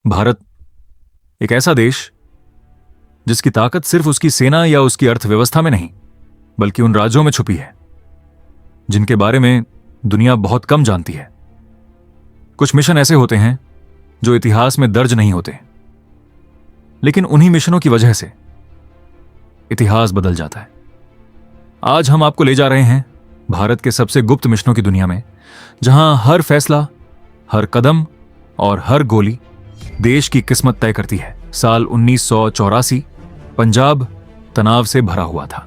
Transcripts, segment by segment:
भारत एक ऐसा देश जिसकी ताकत सिर्फ उसकी सेना या उसकी अर्थव्यवस्था में नहीं बल्कि उन राज्यों में छुपी है जिनके बारे में दुनिया बहुत कम जानती है। कुछ मिशन ऐसे होते हैं जो इतिहास में दर्ज नहीं होते, लेकिन उन्हीं मिशनों की वजह से इतिहास बदल जाता है। आज हम आपको ले जा रहे हैं भारत के सबसे गुप्त मिशनों की दुनिया में, जहां हर फैसला, हर कदम और हर गोली देश की किस्मत तय करती है। साल 1984 पंजाब तनाव से भरा हुआ था।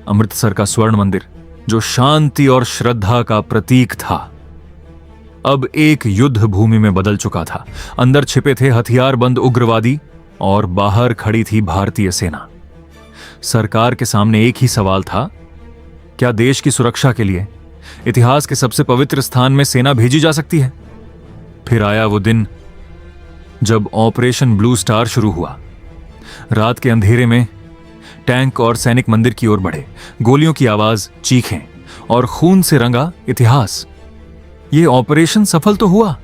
अमृतसर का स्वर्ण मंदिर जो शांति और श्रद्धा का प्रतीक था, अब एक युद्ध भूमि में बदल चुका था। अंदर छिपे थे हथियारबंद उग्रवादी और बाहर खड़ी थी भारतीय सेना। सरकार के सामने एक ही सवाल था, क्या देश की सुरक्षा के लिए इतिहास के सबसे पवित्र स्थान में सेना भेजी जा सकती है? फिर आया वो दिन जब ऑपरेशन ब्लू स्टार शुरू हुआ। रात के अंधेरे में टैंक और सैनिक मंदिर की ओर बढ़े, गोलियों की आवाज, चीखें और खून से रंगा इतिहास। यह ऑपरेशन सफल तो हुआ,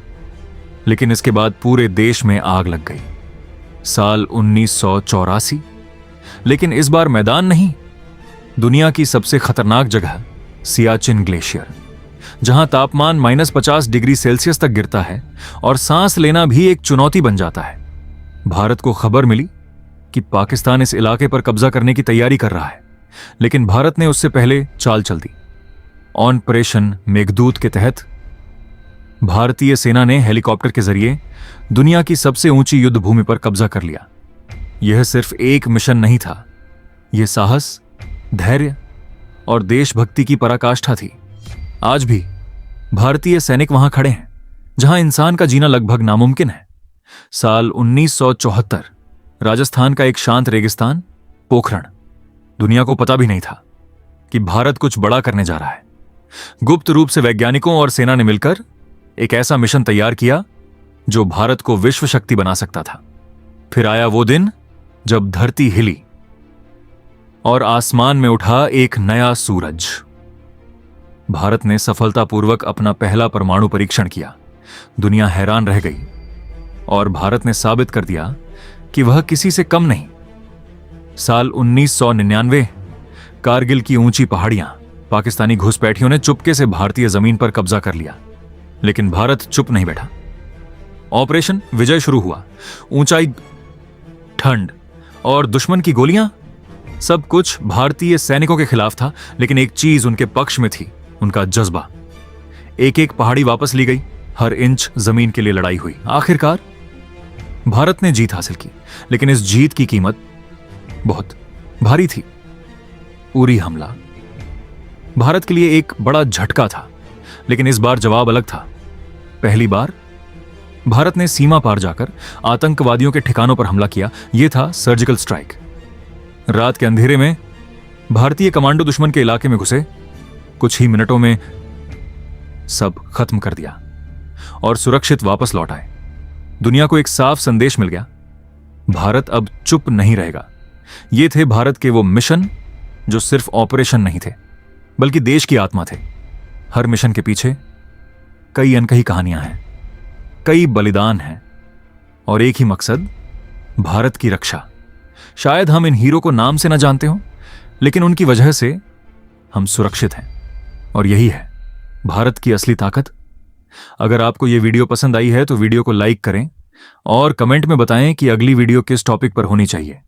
लेकिन इसके बाद पूरे देश में आग लग गई। साल 1984, लेकिन इस बार मैदान नहीं, दुनिया की सबसे खतरनाक जगह सियाचिन ग्लेशियर, जहां तापमान -50 डिग्री सेल्सियस तक गिरता है और सांस लेना भी एक चुनौती बन जाता है। भारत को खबर मिली कि पाकिस्तान इस इलाके पर कब्जा करने की तैयारी कर रहा है, लेकिन भारत ने उससे पहले चाल चल दी। ऑपरेशन मेघदूत के तहत भारतीय सेना ने हेलीकॉप्टर के जरिए दुनिया की सबसे ऊंची युद्ध भूमि पर कब्जा कर लिया। यह सिर्फ एक मिशन नहीं था, यह साहस, धैर्य और देशभक्ति की पराकाष्ठा थी। आज भी भारतीय सैनिक वहां खड़े हैं जहां इंसान का जीना लगभग नामुमकिन है। साल 1974, राजस्थान का एक शांत रेगिस्तान, पोखरण। दुनिया को पता भी नहीं था कि भारत कुछ बड़ा करने जा रहा है। गुप्त रूप से वैज्ञानिकों और सेना ने मिलकर एक ऐसा मिशन तैयार किया जो भारत को विश्व शक्ति बना सकता था। फिर आया वो दिन जब धरती हिली और आसमान में उठा एक नया सूरज। भारत ने सफलतापूर्वक अपना पहला परमाणु परीक्षण किया। दुनिया हैरान रह गई और भारत ने साबित कर दिया कि वह किसी से कम नहीं। साल 1999, कारगिल की ऊंची पहाड़ियां, पाकिस्तानी घुसपैठियों ने चुपके से भारतीय जमीन पर कब्जा कर लिया, लेकिन भारत चुप नहीं बैठा। ऑपरेशन विजय शुरू हुआ। ऊंचाई, ठंड और दुश्मन की गोलियां, सब कुछ भारतीय सैनिकों के खिलाफ था, लेकिन एक चीज उनके पक्ष में थी, उनका जज्बा। एक एक पहाड़ी वापस ली गई, हर इंच जमीन के लिए लड़ाई हुई। आखिरकार भारत ने जीत हासिल की, लेकिन इस जीत की कीमत बहुत भारी थी। उरी हमला भारत के लिए एक बड़ा झटका था, लेकिन इस बार जवाब अलग था। पहली बार भारत ने सीमा पार जाकर आतंकवादियों के ठिकानों पर हमला किया। यह था सर्जिकल स्ट्राइक। रात के अंधेरे में भारतीय कमांडो दुश्मन के इलाके में घुसे, कुछ ही मिनटों में सब खत्म कर दिया और सुरक्षित वापस लौट आए। दुनिया को एक साफ संदेश मिल गया, भारत अब चुप नहीं रहेगा। ये थे भारत के वो मिशन जो सिर्फ ऑपरेशन नहीं थे, बल्कि देश की आत्मा थे। हर मिशन के पीछे कई अनकही कहानियां हैं, कई बलिदान हैं और एक ही मकसद, भारत की रक्षा। शायद हम इन हीरो को नाम से ना जानते हो, लेकिन उनकी वजह से हम सुरक्षित हैं, और यही है भारत की असली ताकत। अगर आपको यह वीडियो पसंद आई है तो वीडियो को लाइक करें और कमेंट में बताएं कि अगली वीडियो किस टॉपिक पर होनी चाहिए।